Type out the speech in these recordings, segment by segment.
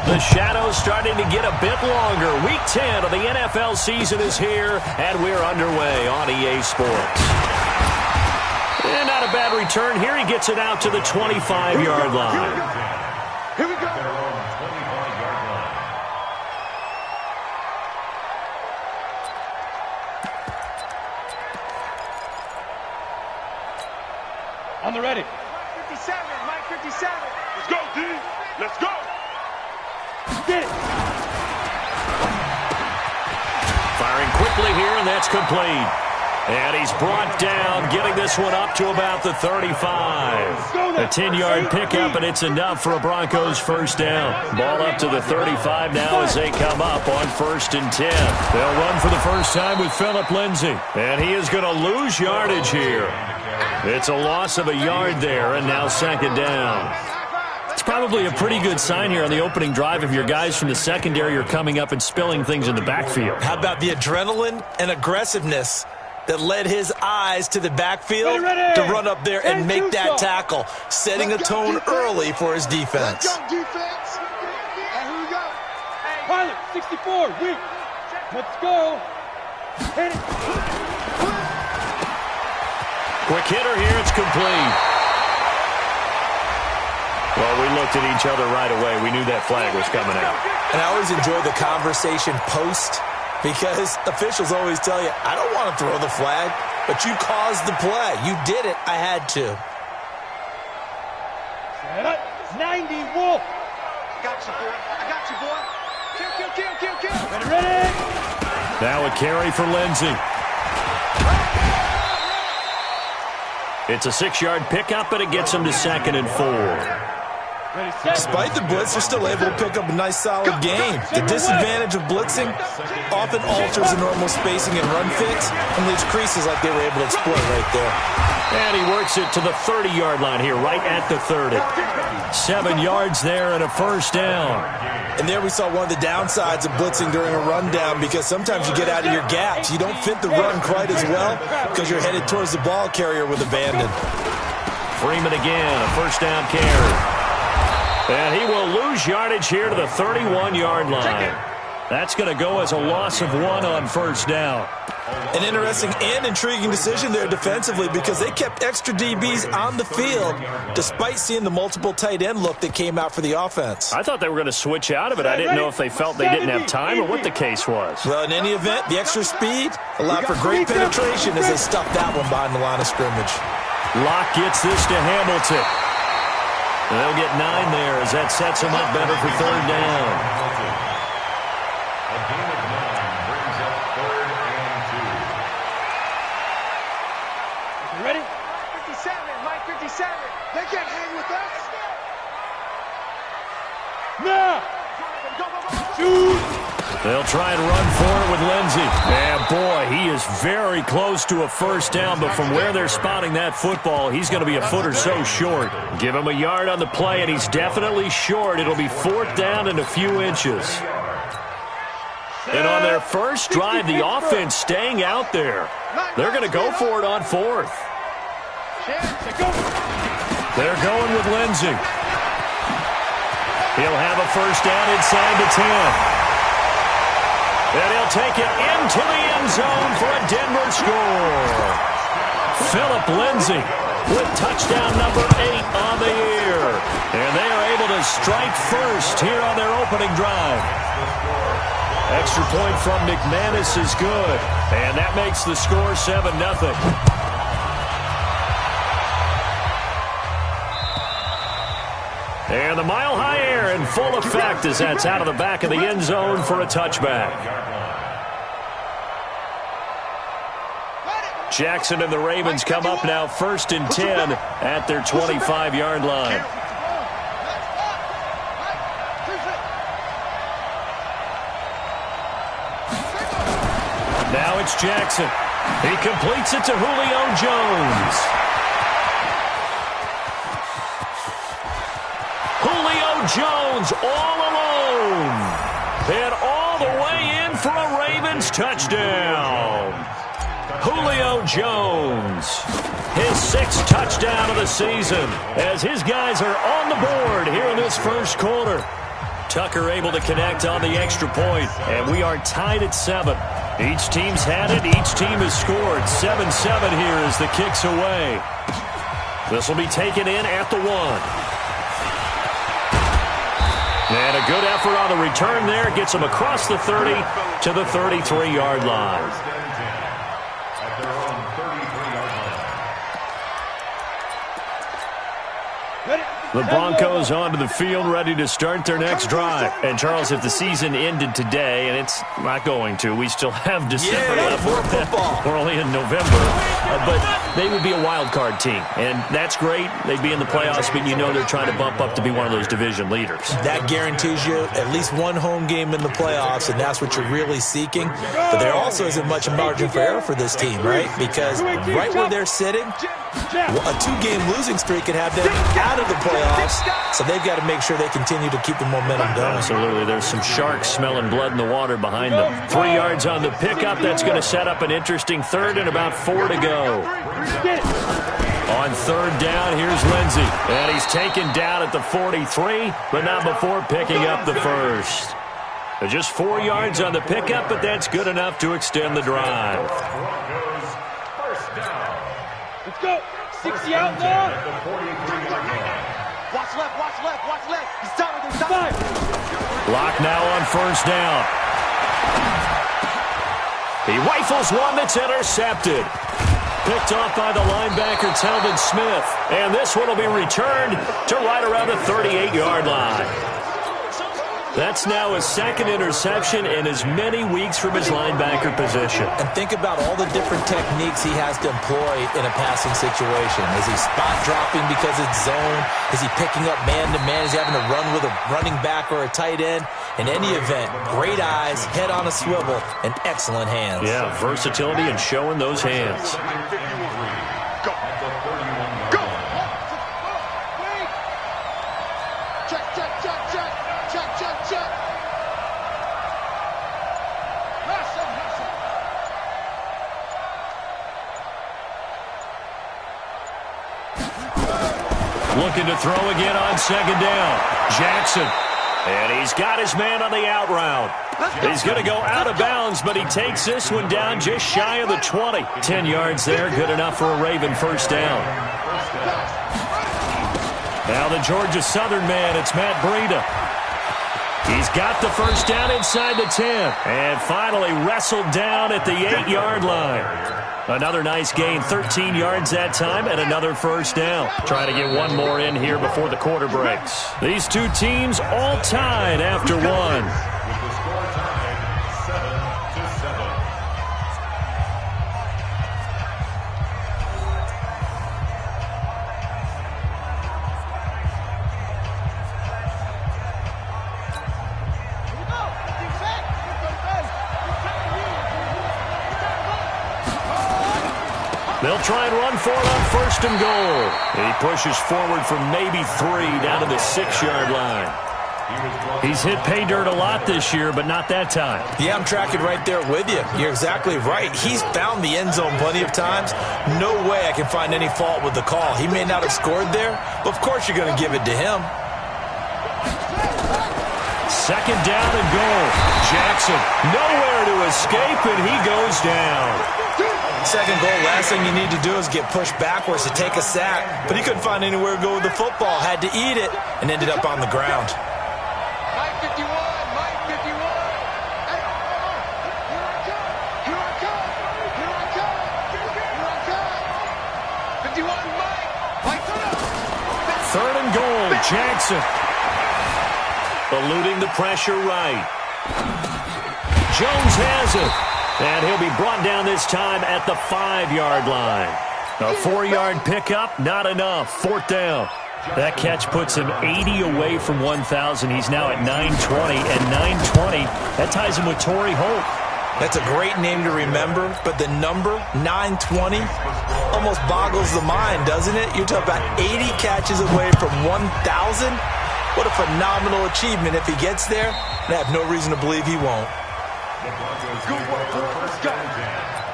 The shadow's starting to get a bit longer. Week 10 of the NFL season is here, and we're underway on EA Sports. And not a bad return here. He gets it out to the 25-yard line. Here we go. On the ready. Mike 57, Mike 57. Let's go, D. Let's go. Get it. Firing quickly here, and that's complete. And he's brought down, getting this one up to about the 35. A 10-yard pickup, and it's enough for a Broncos first down. Ball up to the 35 now as they come up on 1st and 10. They'll run for the first time with Phillip Lindsay. And he is going to lose yardage here. It's a loss of a yard there, and now 2nd down. It's probably a pretty good sign here on the opening drive if your guys from the secondary are coming up and spilling things in the backfield. How about the adrenaline and aggressiveness that led his eyes to the backfield to run up there and make that tackle, setting a tone early for his defense. Let's go, defense. And here we go. Pilot, 64, weak. Let's go. Hit it. Quick hitter here, it's complete. Well, we looked at each other right away. We knew that flag was coming out. And I always enjoy the conversation post, because officials always tell you, I don't want to throw the flag, but you caused the play. You did it. I had to. Set up. 90, Wolf. I got you, boy. I got you, boy. Kill, kill, kill, kill, kill. Ready. Now a carry for Lindsay. It's a 6-yard pickup, but it gets him to 2nd and 4. Despite the blitz, they're still able to pick up a nice, solid game. The disadvantage of blitzing often alters the normal spacing and run fits and leaves creases like they were able to exploit right there. And he works it to the 30-yard line here, right at the 30. 7 yards there and a first down. And there we saw one of the downsides of blitzing during a rundown, because sometimes you get out of your gaps. You don't fit the run quite as well because you're headed towards the ball carrier with abandon. Freeman again, a first down carry. And he will lose yardage here to the 31-yard line. That's going to go as a loss of 1 on 1st down. An interesting and intriguing decision there defensively, because they kept extra DBs on the field despite seeing the multiple tight end look that came out for the offense. I thought they were going to switch out of it. I didn't know if they felt they didn't have time or what the case was. Well, in any event, the extra speed allowed for great penetration as they stuffed that one behind the line of scrimmage. Locke gets this to Hamilton. They'll get 9 there as that sets them up better for 3rd down. A gain of 9 brings up 3rd and 2. You ready? 57, Mike 57. They can't hang with us. Now. Go, go, go, go. Shoot. They'll try and run for it with Lindsay. And boy, he is very close to a first down, but from where they're spotting that football, he's going to be a foot or so short. Give him a yard on the play, and he's definitely short. It'll be 4th down and a few inches. And on their first drive, the offense staying out there. They're going to go for it on 4th. They're going with Lindsay. He'll have a first down inside the 10. And he'll take it into the end zone for a Denver score. Phillip Lindsay with touchdown number 8 on the year. And they are able to strike first here on their opening drive. Extra point from McManus is good. And that makes the score 7-0. And the mile-high air in full effect as that's out of the back of the end zone for a touchback. Jackson and the Ravens come up now 1st and 10 at their 25-yard line. Now it's Jackson. He completes it to Julio Jones. Julio Jones all alone. And all the way in for a Ravens touchdown. Julio Jones, his 6th touchdown of the season, as his guys are on the board here in this first quarter. Tucker able to connect on the extra point, and we are tied at 7. Each team's had it. Each team has scored. 7-7 here as the kick's away. This will be taken in at the 1. And a good effort on the return there. Gets him across the 30 to the 33-yard line. At their own 33-yard line. The Broncos onto the field, ready to start their next drive. And, Charles, if the season ended today, and it's not going to, we still have December left. More football. We're only in November. But they would be a wild card team. And that's great. They'd be in the playoffs, but you know they're trying to bump up to be one of those division leaders. That guarantees you at least one home game in the playoffs, and that's what you're really seeking. But there also isn't much margin for error for this team, right? Because right where they're sitting, a 2-game losing streak could have them out of the playoffs, so they've got to make sure they continue to keep the momentum going. Absolutely. There's some sharks smelling blood in the water behind them. 3 yards on the pickup. That's going to set up an interesting third and about 4 to go. On third down, here's Lindsey. And he's taken down at the 43, but not before picking up the first. Just 4 yards on the pickup, but that's good enough to extend the drive. Broncos first down. Let's go. 60 out now. At the 43-yard line. Watch left, watch left, watch left. He's down, he's down. 5. Lock now on first down. He rifles one that's intercepted. Picked off by the linebacker, Telvin Smith. And this one will be returned to right around the 38-yard line. That's now his second interception in as many weeks from his linebacker position. And think about all the different techniques he has to employ in a passing situation. Is he spot dropping because it's zone? Is he picking up man-to-man? Is he having to run with a running back or a tight end? In any event, great eyes, head on a swivel, and excellent hands. Yeah, versatility and showing those hands. Go. Go. Check, check, check, check. Check, check, check. Looking to throw again on second down. Jackson. And he's got his man on the out route. He's going to go out of bounds, but he takes this one down just shy of the 20. 10 yards there, good enough for a Raven first down. Now the Georgia Southern man, it's Matt Breida. He's got the first down inside the 10. And finally wrestled down at the 8-yard line. Another nice gain, 13 yards that time, and another first down. Trying to get one more in here before the quarter breaks. These two teams all tied after one. With the score tied 7-7. They'll try and run for it on first and goal. And he pushes forward for maybe 3 down to the 6-yard line. He's hit pay dirt a lot this year, but not that time. Yeah, I'm tracking right there with you. You're exactly right. He's found the end zone plenty of times. No way I can find any fault with the call. He may not have scored there, but of course you're going to give it to him. Second down and goal. Jackson nowhere to escape, and he goes down. Second goal, last thing you need to do is get pushed backwards to take a sack. But he couldn't find anywhere to go with the football. Had to eat it and ended up on the ground. Mike 51, Mike 51. Hey, here I come, here I come, here I come, here I come. 51, Mike. Mike, Third and goal, Jackson. Eluding the pressure right. Jones has it. And he'll be brought down this time at the 5-yard line. A 4-yard pickup, not enough. Fourth down. That catch puts him 80 away from 1,000. He's now at 920, and 920, that ties him with Torrey Holt. That's a great name to remember, but the number, 920, almost boggles the mind, doesn't it? You're talking about 80 catches away from 1,000? What a phenomenal achievement. If he gets there, I have no reason to believe he won't. The Broncos Good work, let's go.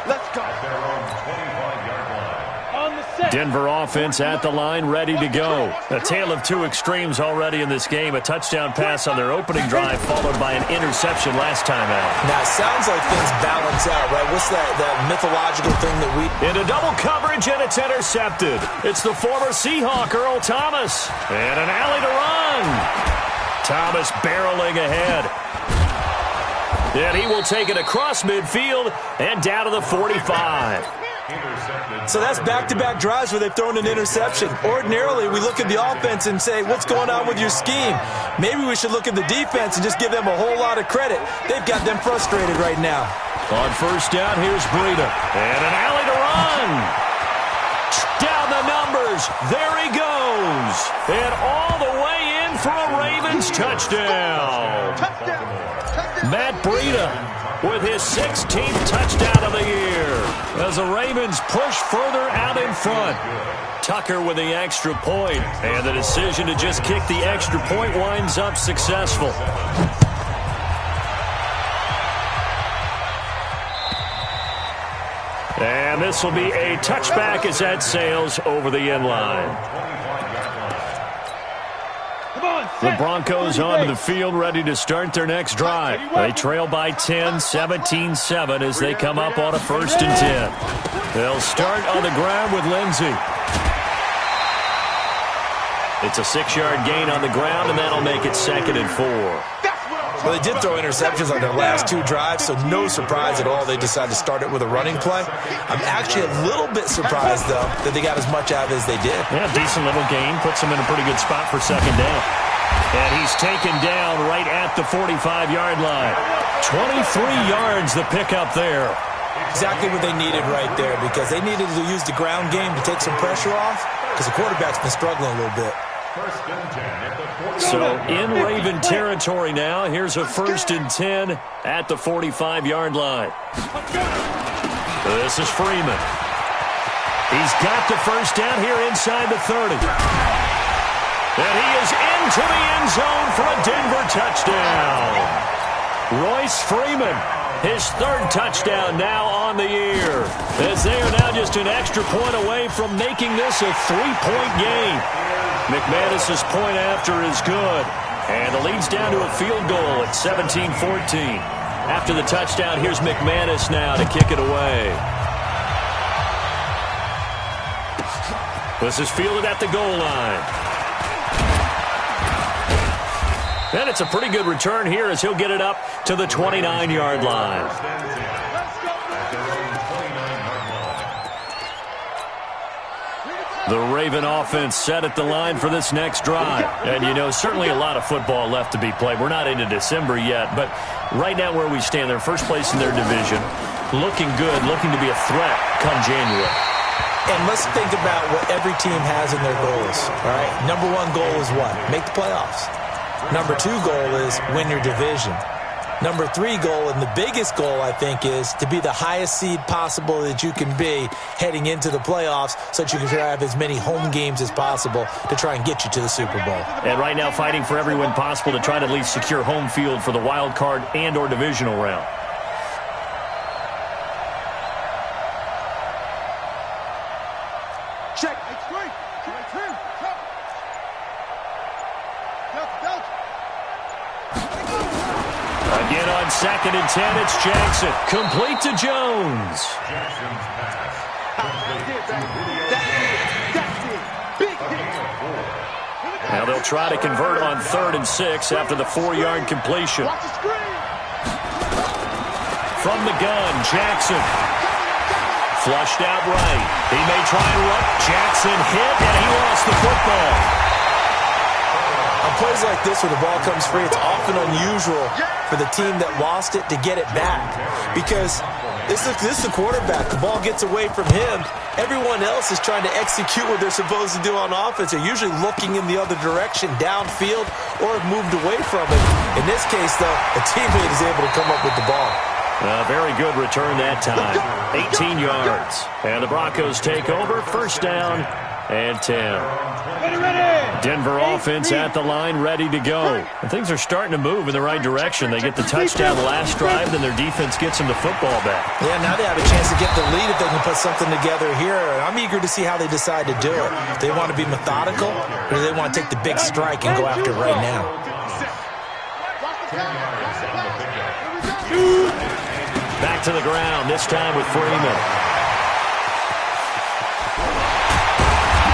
Let's go. at their own 25-yard line. On the Denver offense at the line, ready to go. A tale of two extremes already in this game. A touchdown pass on their opening drive, followed by an interception last time out. Now, it sounds like things balance out, right? What's that mythological thing that we... Into double coverage, and it's intercepted. It's the former Seahawk, Earl Thomas. And an alley to run. Thomas barreling ahead. And he will take it across midfield and down to the 45. So that's back-to-back drives where they've thrown an interception. Ordinarily, we look at the offense and say, what's going on with your scheme? Maybe we should look at the defense and just give them a whole lot of credit. They've got them frustrated right now. On first down, here's Breida. And an alley to run. Down the numbers. There he goes. And all the way in for a Ravens touchdown. Matt Breida with his 16th touchdown of the year as the Ravens push further out in front. Tucker with the extra point, and the decision to just kick the extra point winds up successful. And this will be a touchback as that sails over the end line. The Broncos onto the field, ready to start their next drive. They trail by 10, 17-7 as they come up on a 1st and 10. They'll start on the ground with Lindsey. It's a 6-yard gain on the ground, and that'll make it 2nd and 4. Well, they did throw interceptions on their last 2 drives, so no surprise at all they decided to start it with a running play. I'm actually a little bit surprised, though, that they got as much out of it as they did. Yeah, decent little gain. Puts them in a pretty good spot for 2nd down. And he's taken down right at the 45-yard line. 23 yards the pickup there. Exactly what they needed right there, because they needed to use the ground game to take some pressure off, because the quarterback's been struggling a little bit. So in Raven territory now. Here's a 1st and 10 at the 45-yard line. This is Freeman. He's got the 1st down here inside the 30. And he is into the end zone for a Denver touchdown. Royce Freeman, his 3rd touchdown now on the year, as they are now just an extra point away from making this a 3-point game. McManus's point after is good, and the lead's down to a field goal at 17-14. After the touchdown, here's McManus now to kick it away. This is fielded at the goal line. And it's a pretty good return here as he'll get it up to the 29-yard line. The Raven offense set at the line for this next drive. And, you know, certainly a lot of football left to be played. We're not into December yet, but right now where we stand, they're first place in their division. Looking good, looking to be a threat come January. And let's think about what every team has in their goals, all right? Number 1 goal is what? Make the playoffs. Number 2 goal is win your division. Number 3 goal, and the biggest goal, I think, is to be the highest seed possible that you can be heading into the playoffs so that you can have as many home games as possible to try and get you to the Super Bowl. And right now fighting for every win possible to try to at least secure home field for the wild card and or divisional round. Check. Again on 2nd and 10, it's Jackson. Complete to Jones. Jackson's pass. Now they'll try to convert on 3rd and 6 after the 4-yard completion. From the gun, Jackson. Flushed out right. He may try and run. Jackson hit, and he lost the football. On plays like this where the ball comes free, it's often unusual for the team that lost it to get it back, because this is the quarterback. The ball gets away from him. Everyone else is trying to execute what they're supposed to do on offense. They're usually looking in the other direction, downfield, or have moved away from it. In this case, though, a teammate is able to come up with the ball. A very good return that time. 18 yards. And the Broncos take over. 1st down and 10. Ready. Denver offense at the line, ready to go. And things are starting to move in the right direction. They get the touchdown last drive, then their defense gets them the football back. Yeah, now they have a chance to get the lead if they can put something together here. I'm eager to see how they decide to do it. Do they want to be methodical, or do they want to take the big strike and go after it right now? Back to the ground, this time with Freeman.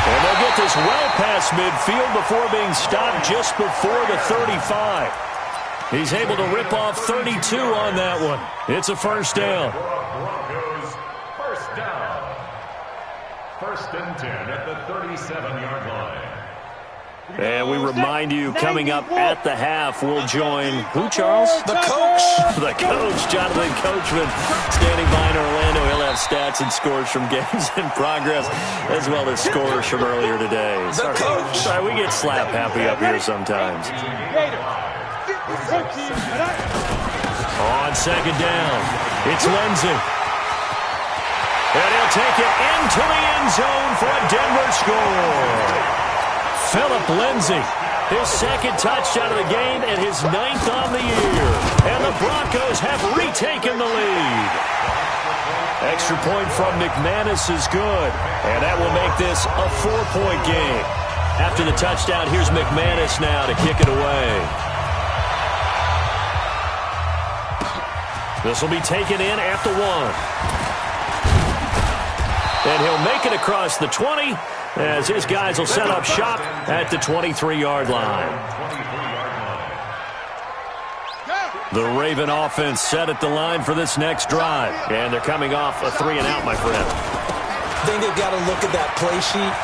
And they'll get this well past midfield before being stopped just before the 35. He's able to rip off 32 on that one. It's a first down. Broncos first down. First and 10 at the 37-yard line. And we remind you, coming up at the half, we'll join who, Charles? The coach. The coach, Jonathan Coachman, standing by in Orlando. He'll have stats and scores from games in progress, as well as scores from earlier today. The coach. Sorry, we get slap happy up here sometimes. On second down, it's Lindsey. And he'll take it into the end zone for a Denver score. Philip Lindsey, his second touchdown of the game and his 9th on the year. And the Broncos have retaken the lead. Extra point from McManus is good. And that will make this a 4-point game. After the touchdown, here's McManus now to kick it away. This will be taken in at the 1. And he'll make it across the 20. As his guys will set up shop at the 23-yard line. The Raven offense set at the line for this next drive. And they're coming off a 3-and-out, my friend. I think they've got to look at that play sheet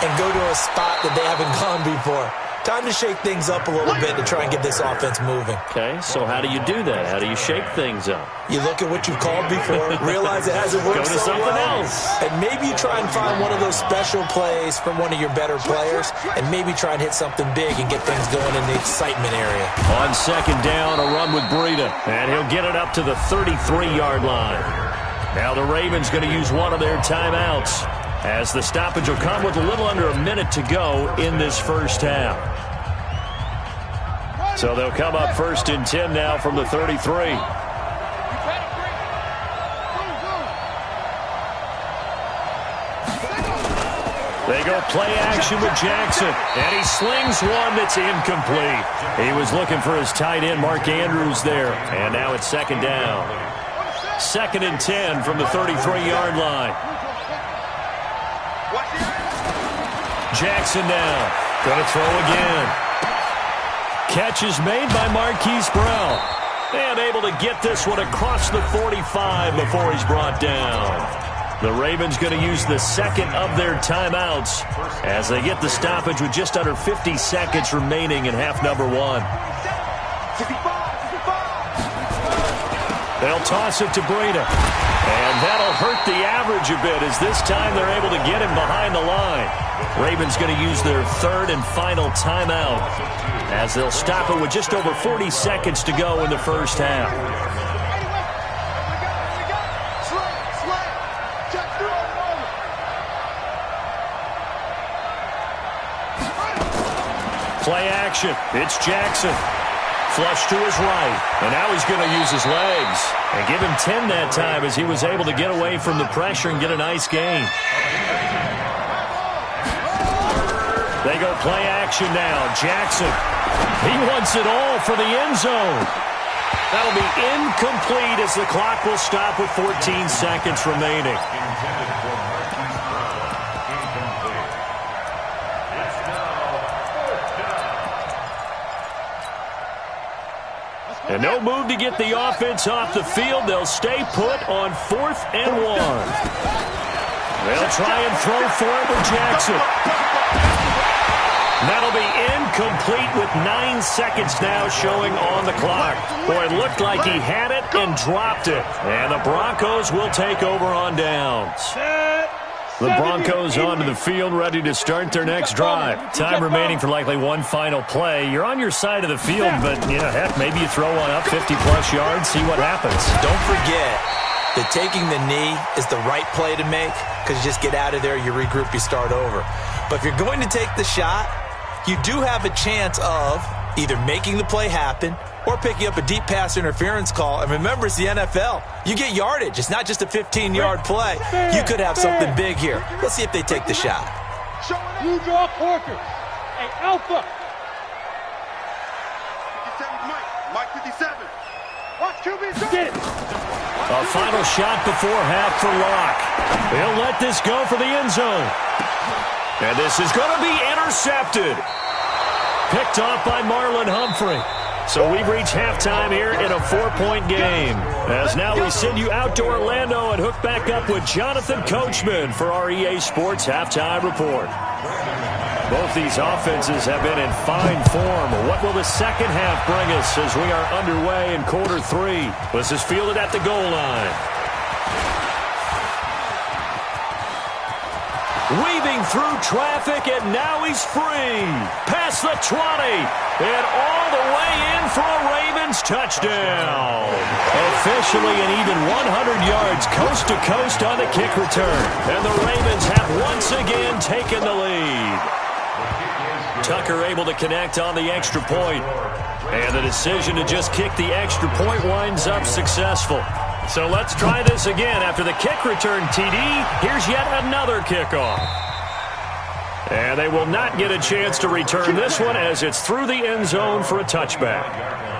and go to a spot that they haven't gone before. Time to shake things up a little bit to try and get this offense moving. Okay, so how do you do that? How do you shake things up? You look at what you've called before, realize it hasn't worked Go to so something well, else. and maybe you try and find one of those special plays from one of your better players, and maybe try and hit something big and get things going in the excitement area. On second down, a run with Breida, and he'll get it up to the 33-yard line. Now the Ravens going to use one of their timeouts, as the stoppage will come with a little under a minute to go in this first half. So they'll come up first and 10 now from the 33. They go play action with Jackson, and he slings one that's incomplete. He was looking for his tight end, Mark Andrews, there, and now it's second down. Second and 10 from the 33-yard line. Jackson now, going to throw again. Catch is made by Marquise Brown. And able to get this one across the 45 before he's brought down. The Ravens going to use the second of their timeouts as they get the stoppage with just under 50 seconds remaining in half number 1. They'll toss it to Breida. And that'll hurt the average a bit as this time they're able to get him behind the line. Ravens going to use their third and final timeout as they'll stop it with just over 40 seconds to go in the first half. Play action. It's Jackson. Flush to his right. And now he's going to use his legs. And give him 10 that time as he was able to get away from the pressure and get a nice gain. They go play action now. Jackson. He wants it all for the end zone. That'll be incomplete as the clock will stop with 14 seconds remaining. And no move to get the offense off the field. They'll stay put on 4th and 1. They'll try and throw for it with Jackson. That'll be incomplete with 9 seconds now showing on the clock. Boy, it looked like he had it and dropped it. And the Broncos will take over on downs. The Broncos onto the field, ready to start their next drive. Time remaining for likely one final play. You're on your side of the field, but, heck, maybe you throw one up 50-plus yards, see what happens. Don't forget, that taking the knee is the right play to make because you just get out of there, you regroup, you start over. But if you're going to take the shot, you do have a chance of either making the play happen or picking up a deep pass interference call. And remember, it's the NFL. You get yardage. It's not just a 15-yard play. You could have something big here. Let's see if they take the shot. You draw quarters. Hey, Alpha. 57 Mike 57. Watch QB. Get it. A final shot before half for Locke. He'll let this go for the end zone. And this is going to be intercepted. Picked off by Marlon Humphrey. So we've reached halftime here in a 4-point game. As now we send you out to Orlando and hook back up with Jonathan Coachman for our EA Sports Halftime Report. Both these offenses have been in fine form. What will the second half bring us as we are underway in quarter 3? This is fielded at the goal line. Weaving through traffic, and now he's free. Past the 20, and all the way in for a Ravens touchdown. Officially an even 100 yards coast to coast on the kick return. And the Ravens have once again taken the lead. Tucker able to connect on the extra point. And the decision to just kick the extra point winds up successful. So let's try this again. After the kick return TD, here's yet another kickoff. And they will not get a chance to return this one as it's through the end zone for a touchback.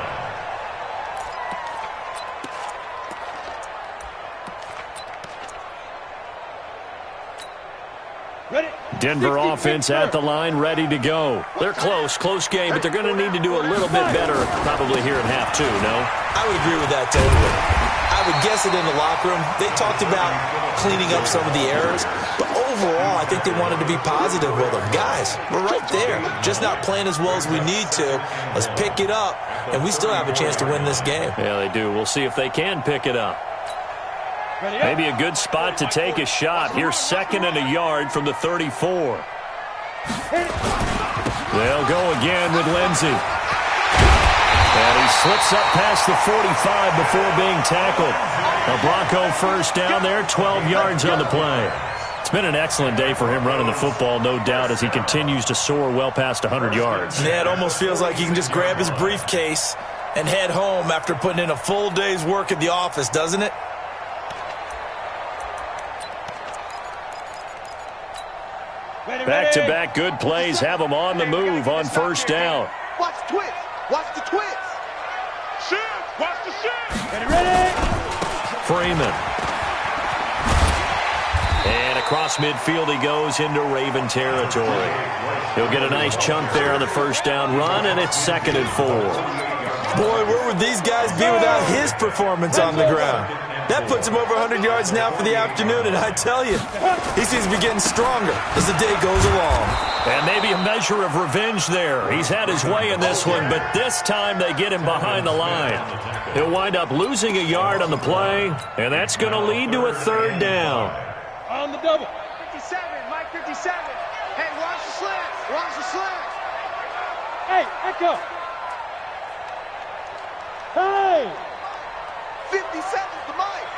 Denver offense at the line, ready to go. They're close game, but they're going to need to do a little bit better probably here in half 2, no? I would agree with that totally. I would guess it in the locker room. They talked about cleaning up some of the errors, but overall, I think they wanted to be positive with them. Guys, we're right there. Just not playing as well as we need to. Let's pick it up, and we still have a chance to win this game. Yeah, they do. We'll see if they can pick it up. Maybe a good spot to take a shot. Here's 2nd and a yard from the 34. They'll go again with Lindsey. And he slips up past the 45 before being tackled. A Bronco first down there, 12 yards on the play. It's been an excellent day for him running the football, no doubt, as he continues to soar well past 100 yards. Yeah, it almost feels like he can just grab his briefcase and head home after putting in a full day's work at the office, doesn't it? Back-to-back good plays have him on the move on first down. Watch the twist. Watch the twist. Shift. Watch the shift. Ready. Freeman. And across midfield he goes into Raven territory. He'll get a nice chunk there on the first down run, and it's 2nd and 4. Boy, where would these guys be without his performance on the ground? That puts him over 100 yards now for the afternoon, and I tell you, he seems to be getting stronger as the day goes along. And maybe a measure of revenge there. He's had his way in this one, but this time they get him behind the line. He'll wind up losing a yard on the play, and that's going to lead to a 3rd down. On the double. 57, Mike 57. Hey, watch the slant. Watch the slant. Hey, Echo. Hey. 57 to Mike.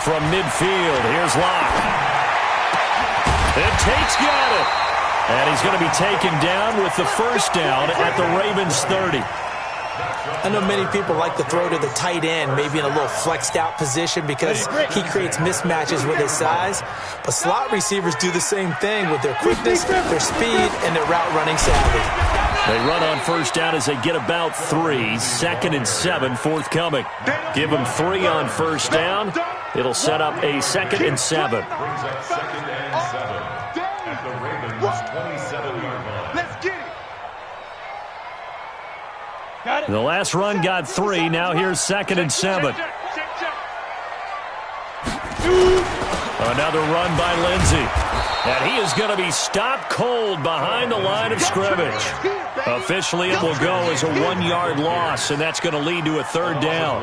From midfield, here's Locke. And Tate's got it. And he's going to be taken down with the first down at the Ravens 30. I know many people like to throw to the tight end, maybe in a little flexed out position because he creates mismatches with his size. But slot receivers do the same thing with their quickness, their speed, and their route running savvy. They run on first down as they get about 3. 2nd and 7 forthcoming. Give them 3 on first down. It'll set up a 2nd and 7. At the Ravens 27-yard line. Let's get it. Got it. The last run got 3. Now here's 2nd and 7. Another run by Lindsey. And he is going to be stopped cold behind the line of scrimmage. Officially, it will go as a 1-yard loss, and that's going to lead to a 3rd down.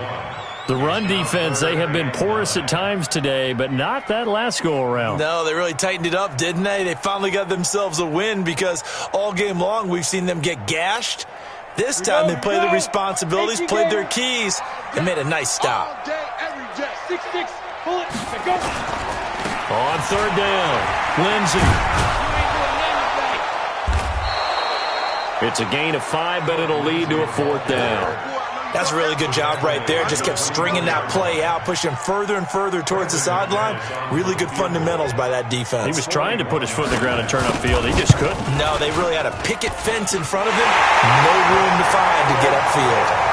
The run defense, they have been porous at times today, but not that last go-around. No, they really tightened it up, didn't they? They finally got themselves a win because all game long we've seen them get gashed. This time they played the responsibilities, played their keys, and made a nice stop. All day, Jet. 6-6. Pull it. And go. On third down, Lindsey. It's a gain of 5, but it'll lead to a fourth down. That's a really good job right there. Just kept stringing that play out, pushing further and further towards the sideline. Really good fundamentals by that defense. He was trying to put his foot in the ground and turn upfield. He just couldn't. No, they really had a picket fence in front of him. No room to find to get upfield.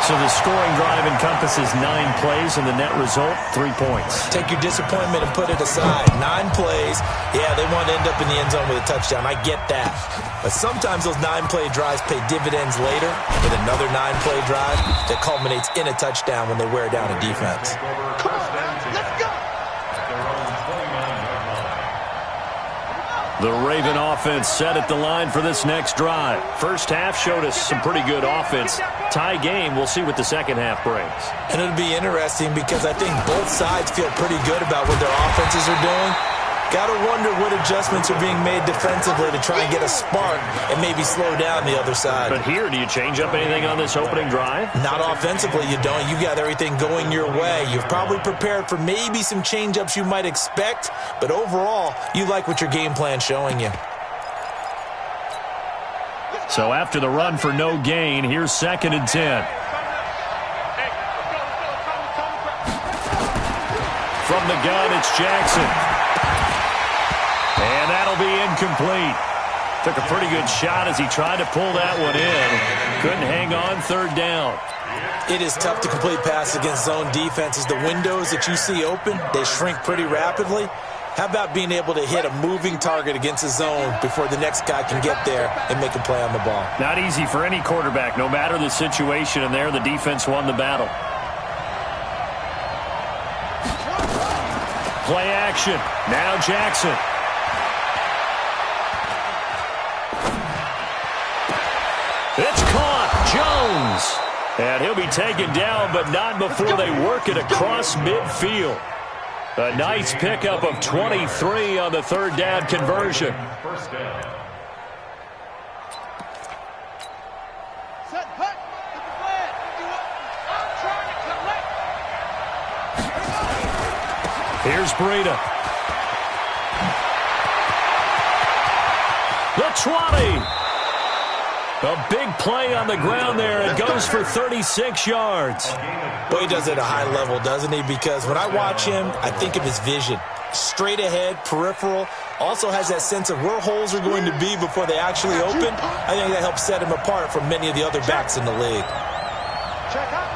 So the scoring drive encompasses 9 plays, and the net result, 3 points. Take your disappointment and put it aside. 9 plays. Yeah, they want to end up in the end zone with a touchdown. I get that. But sometimes those 9-play drives pay dividends later with another 9-play drive that culminates in a touchdown when they wear down a defense. Come on, man. Let's go. The Raven offense set at the line for this next drive. First half showed us some pretty good offense. Tie game, we'll see what the second half brings. And it'll be interesting because I think both sides feel pretty good about what their offenses are doing. Got to wonder what adjustments are being made defensively to try and get a spark and maybe slow down the other side. But here, do you change up anything on this opening drive? Not offensively, you don't. You got everything going your way. You've probably prepared for maybe some change-ups you might expect, but overall, you like what your game plan's showing you. So after the run for no gain, here's 2nd and 10. From the gun, it's Jackson. And that'll be incomplete. Took a pretty good shot as he tried to pull that one in. Couldn't hang on, third down. It is tough to complete passes against zone defenses. The windows that you see open, they shrink pretty rapidly. How about being able to hit a moving target against a zone before the next guy can get there and make a play on the ball? Not easy for any quarterback, no matter the situation, and there the defense won the battle. Play action. Now Jackson. It's caught. Jones. And he'll be taken down, but not before they work it across midfield. A nice pickup of 23 on the third down conversion. First down. Set, hut, get the flag. I'm trying to collect. Here's Breida. The 20. A big play on the ground there. It goes for 36 yards. Well, he does it at a high level, doesn't he? Because when I watch him, I think of his vision. Straight ahead, peripheral. Also has that sense of where holes are going to be before they actually open. I think that helps set him apart from many of the other backs in the league. Check out.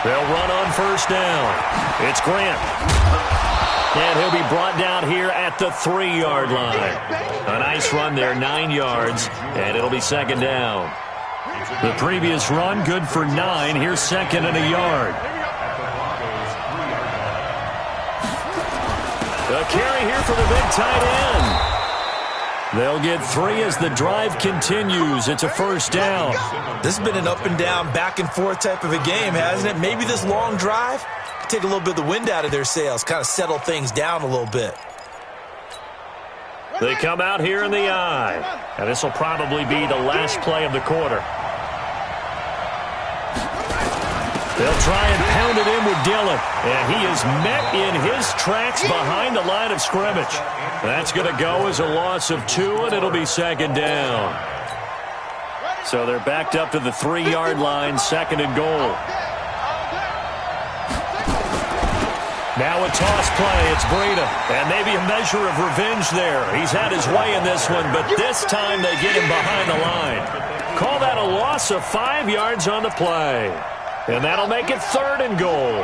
They'll run on first down. It's Grant. And he'll be brought down here at the 3-yard line. A nice run there, 9 yards, and it'll be second down. The previous run, good for 9. Here's 2nd and a yard. A carry here for the big tight end. They'll get 3 as the drive continues. It's a first down. This has been an up and down, back and forth type of a game, hasn't it? Maybe this long drive take a little bit of the wind out of their sails, kind of settle things down a little bit. They come out here in the eye, and this will probably be the last play of the quarter. They'll try and pound it in with Dillon, and he is met in his tracks behind the line of scrimmage. That's going to go as a loss of 2, and it'll be second down. So they're backed up to the 3-yard line, 2nd and goal. Now a toss play. It's Breida. And maybe a measure of revenge there. He's had his way in this one, but this time they get him behind the line. Call that a loss of 5 yards on the play. And that'll make it 3rd and goal.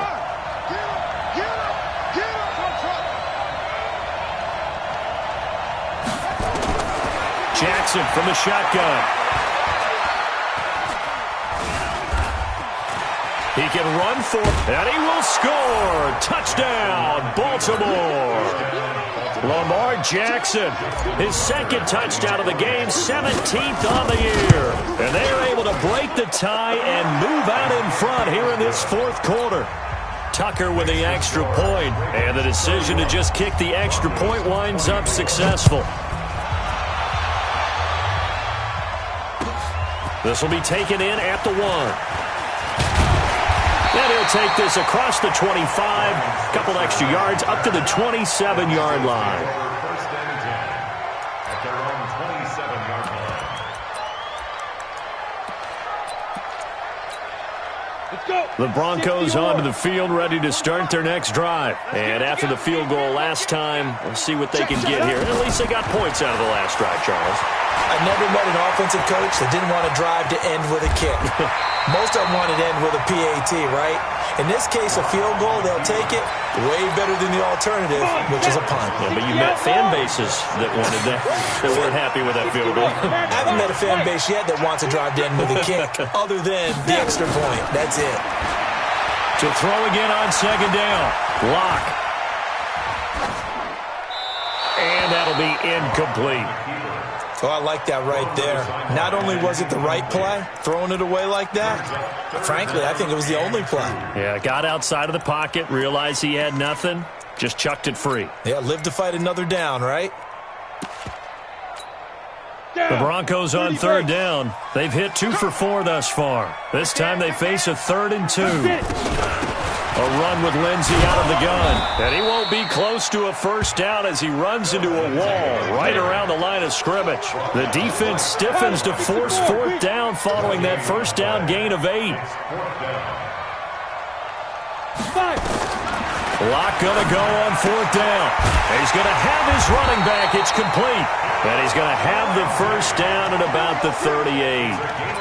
Jackson from the shotgun. He can run for, and he will score. Touchdown, Baltimore. Lamar Jackson, his 2nd touchdown of the game, 17th on the year. And they are able to break the tie and move out in front here in this 4th quarter. Tucker with the extra point, and the decision to just kick the extra point winds up successful. This will be taken in at the 1. And he'll take this across the 25, a couple extra yards up to the 27-yard line. First and 10 at their own 27-yard line. Let's go. The Broncos onto the field, ready to start their next drive. And after the field goal last time, we'll see what they can get here. At least they got points out of the last drive, Charles. I never met an offensive coach that didn't want a drive to end with a kick. Most of them want it to end with a PAT, right? In this case, a field goal, they'll take it way better than the alternative, which is a punt. Yeah, but you met fan bases that wanted that, that weren't happy with that field goal. I haven't met a fan base yet that wants a drive to end with a kick, other than the extra point. That's it. To throw again on second down. Lock. And that'll be incomplete. Oh, I like that right there. Not only was it the right play, throwing it away like that, frankly, I think it was the only play. Yeah, got outside of the pocket, realized he had nothing, just chucked it free. Yeah, live to fight another down, right? The Broncos on third down. They've hit 2 for 4 thus far. This time they face a 3rd and 2. A run with Lindsey out of the gun. And he won't be close to a first down as he runs into a wall right around the line of scrimmage. The defense stiffens to force 4th down following that first down gain of 8. Lock gonna go on 4th down. He's gonna have his running back. It's complete. And he's gonna have the first down at about the 38.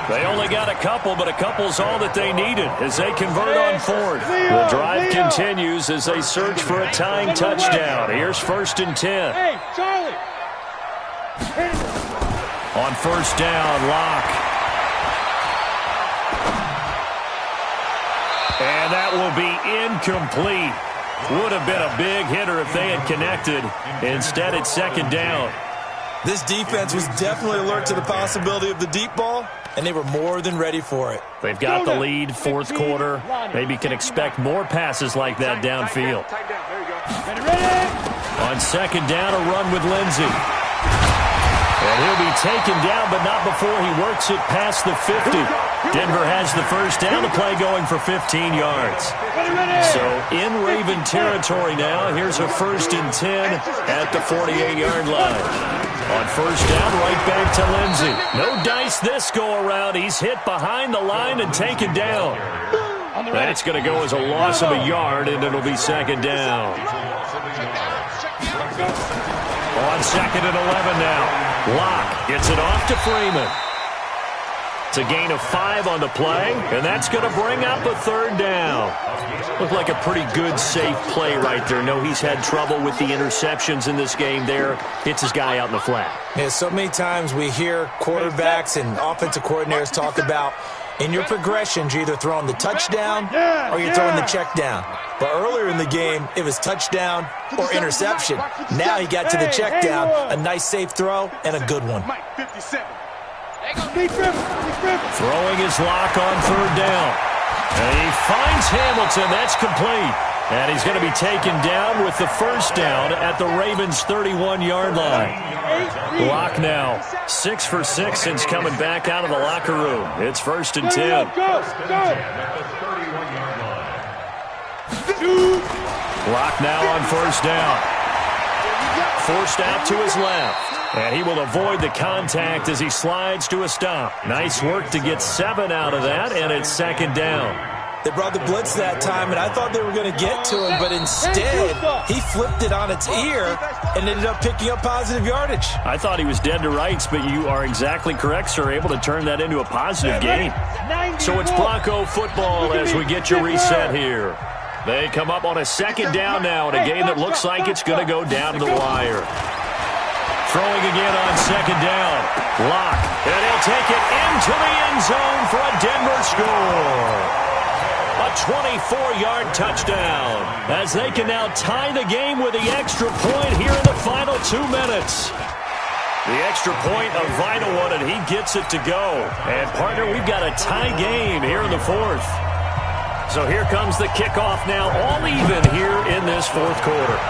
They only got a couple, but a couple's all that they needed as they convert on 4th. The drive continues as they search for a tying touchdown. Here's 1st and 10. Hey, Charlie. On first down, Lock. And that will be incomplete. Would have been a big hitter if they had connected. Instead, it's 2nd down. This defense was definitely alert to the possibility of the deep ball, and they were more than ready for it. They've got the lead, 4th quarter. Maybe can expect more passes like that downfield. On 2nd down, a run with Lindsey. And he'll be taken down, but not before he works it past the 50. Denver has the first down, the play going for 15 yards. So in Raven territory now, here's a 1st and 10 at the 48-yard line. On first down, right back to Lindsey. No dice this go-around. He's hit behind the line and taken down. That's going to go as a loss of a yard, and it'll be 2nd down. On 2nd and 11 now. Lock gets it off to Freeman. It's a gain of 5 on the play, and that's going to bring up a 3rd down. Looked like a pretty good, safe play right there. No, he's had trouble with the interceptions in this game there. Hits his guy out in the flat. Yeah, so many times we hear quarterbacks and offensive coordinators talk about in your progressions, you're either throwing the touchdown or you're throwing the check down. But earlier in the game, it was touchdown or interception. Now he got to the check down, a nice safe throw, and a good one. Throwing his Lock on 3rd down. And he finds Hamilton. That's complete. And he's going to be taken down with the first down at the Ravens' 31-yard line. Lock now 6 for 6 since coming back out of the locker room. It's 1st and 10. Lock now on first down. Forced out to his left. And he will avoid the contact as he slides to a stop. Nice work to get 7 out of that, and it's 2nd down. They brought the blitz that time, and I thought they were going to get to him, but instead, he flipped it on its ear and ended up picking up positive yardage. I thought he was dead to rights, but you are exactly correct, sir, able to turn that into a positive gain. So it's Bronco football as we get you reset here. They come up on a 2nd down now in a game that looks like it's going to go down to the wire. Throwing again on 2nd down. Lock. And he'll take it into the end zone for a Denver score. A 24-yard touchdown as they can now tie the game with the extra point here in the final 2 minutes. The extra point, a vital one, and he gets it to go. And, partner, we've got a tie game here in the 4th. So here comes the kickoff now, all even here in this 4th quarter.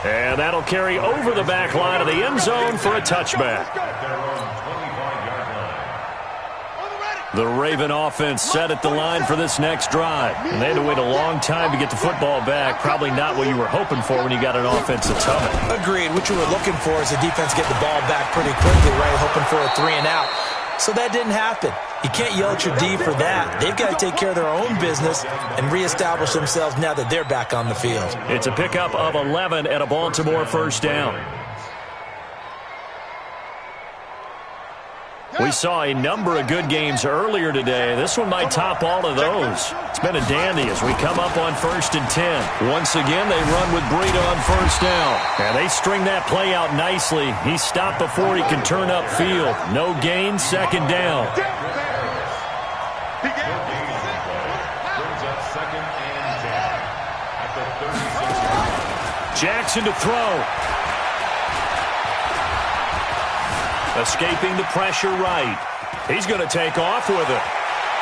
And that'll carry over the back line of the end zone for a touchback. The Raven offense set at the line for this next drive. And they had to wait a long time to get the football back. Probably not what you were hoping for when you got an offensive tunnel. Agreed. What you were looking for is the defense get the ball back pretty quickly, right? Hoping for a 3-and-out. So that didn't happen. You can't yell at your D for that. They've got to take care of their own business and reestablish themselves now that they're back on the field. It's a pickup of 11 and a Baltimore first down. We saw a number of good games earlier today. This one might top all of those. It's been a dandy as we come up on 1st and 10. Once again, they run with Breida on first down. And they string that play out nicely. He stopped before he can turn upfield. No gain, second down. Jackson to throw. Escaping the pressure right. He's going to take off with it.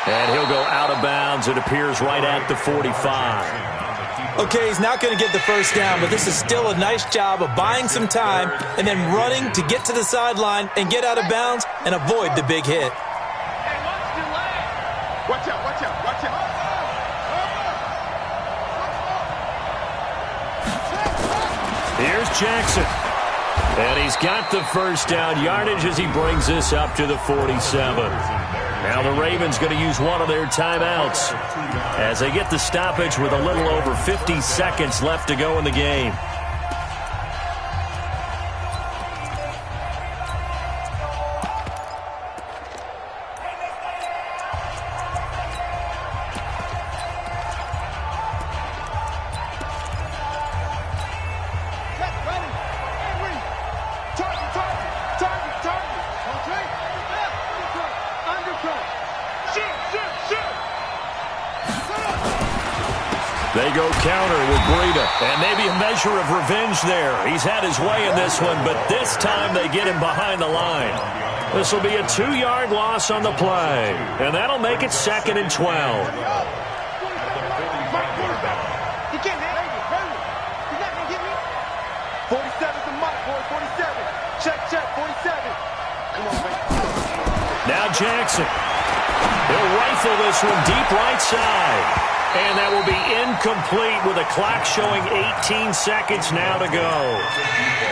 And he'll go out of bounds. It appears right at the 45. Okay, he's not going to get the first down, but this is still a nice job of buying some time and then running to get to the sideline and get out of bounds and avoid the big hit. Watch out, watch out, watch out. Here's Jackson. And he's got the first down yardage as he brings this up to the 47. Now the Ravens going to use one of their timeouts as they get the stoppage with a little over 50 seconds left to go in the game. They go counter with Breida. And maybe a measure of revenge there. He's had his way in this one, but this time they get him behind the line. This will be a 2-yard loss on the play. And that'll make it 2nd and 12. He can't hit. He's not going to get me. 47's the mark, boy. 47. Check, 47. Come on, man. Now Jackson. He'll rifle this one deep right side. And that will be incomplete with a clock showing 18 seconds now to go.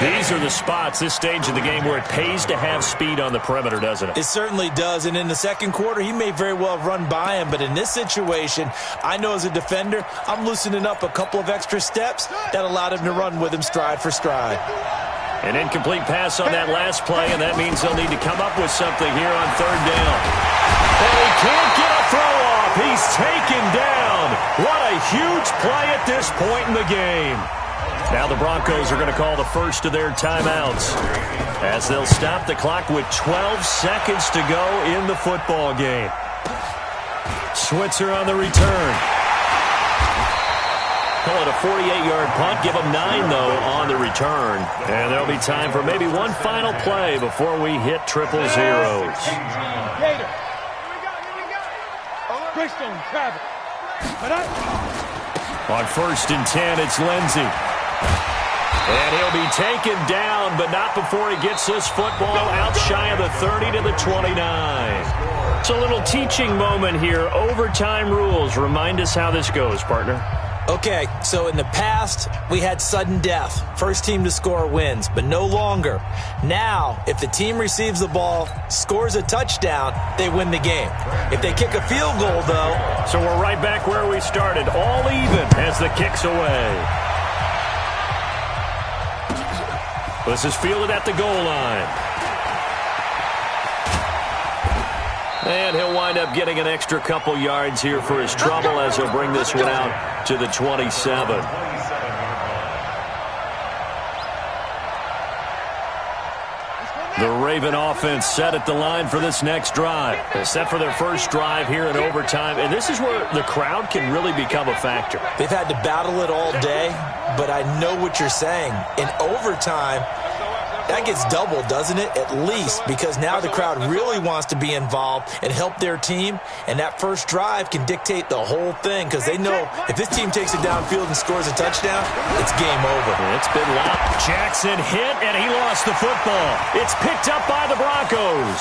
These are the spots, this stage of the game, where it pays to have speed on the perimeter, doesn't it? It certainly does. And in the second quarter, he may very well have run by him. But in this situation, I know as a defender, I'm loosening up a couple of extra steps that allowed him to run with him stride for stride. An incomplete pass on that last play, and that means they'll need to come up with something here on 3rd down. And he can't get a throw off. He's taken down. What a huge play at this point in the game. Now the Broncos are going to call the first of their timeouts as they'll stop the clock with 12 seconds to go in the football game. Switzer on the return. Call it a 48-yard punt. Give them 9, though, on the return. And there'll be time for maybe one final play before we hit triple zeros. Gator. Bristol, Travis. On 1st and 10, it's Lindsey. And he'll be taken down, but not before he gets this football out shy of the 30 to the 29. It's a little teaching moment here. Overtime rules. Remind us how this goes, partner. Okay, so in the past, we had sudden death. First team to score wins, but no longer. Now, if the team receives the ball, scores a touchdown, they win the game. If they kick a field goal, though... So we're right back where we started, all even as the kick's away. This is fielded at the goal line. And he'll wind up getting an extra couple yards here for his trouble as he'll bring this one out to the 27. The Raven offense set at the line for this next drive. They're set for their first drive here in overtime. And this is where the crowd can really become a factor. They've had to battle it all day, but I know what you're saying. In overtime, that gets doubled, doesn't it? At least, because now the crowd really wants to be involved and help their team, and that first drive can dictate the whole thing because they know if this team takes it downfield and scores a touchdown, it's game over. It's been locked. Jackson hit, and he lost the football. It's picked up by the Broncos.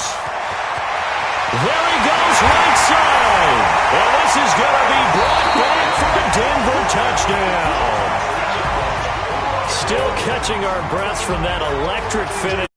There he goes, right side. And this is going to be brought back for a Denver touchdown. Still catching our breaths from that electric finish.